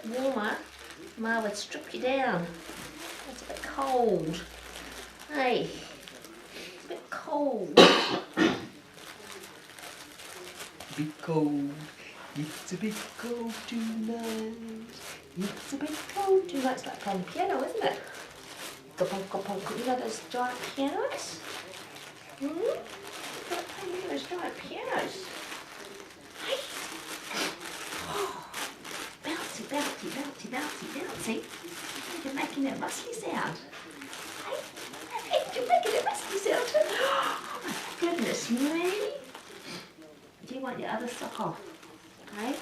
bit warmer, Ma would strip you down. It's a bit cold. Hey, it's a bit cold. Bit cold. It's a bit cold tonight. It's a bit cold tonight. It's like playing the piano, isn't it? Ka-punk, ka-punk. You know those giant pianos? Hmm? You've got to play those giant pianos. Hey. Oh. Bouncy, bouncy, bouncy, bouncy, bouncy. You're making that rustly sound. Hey, you're making that rustly sound too. Oh my goodness me. Do you want your other sock off? Hey?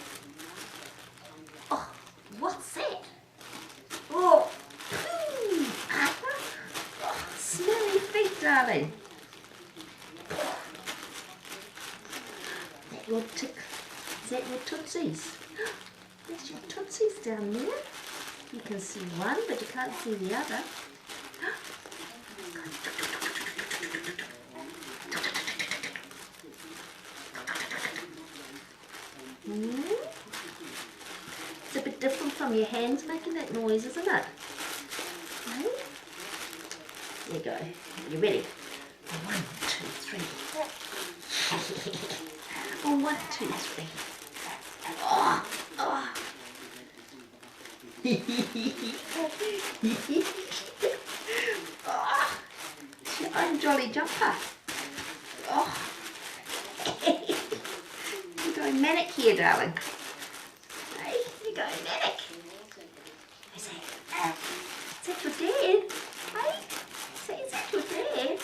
Oh, what's that? Oh, oh, smelly feet, darling. That your tick? Is that your tootsies? There's your tootsies down there. You can see one, but you can't see the other. It's a bit different from your hands making that noise, isn't it? Right? There you go. You ready? 1, 2, 3. Oh, 1, 2, 3. Oh, oh. Oh, it's your own jolly jumper. Oh. You're going manic here, darling. Hey, you're going manic. Is that your dad? Hey, is that your dad?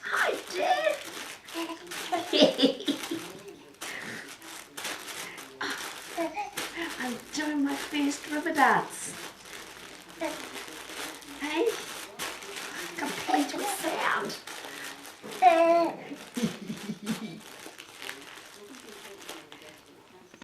Hi, Dad. I'm doing my first river dance.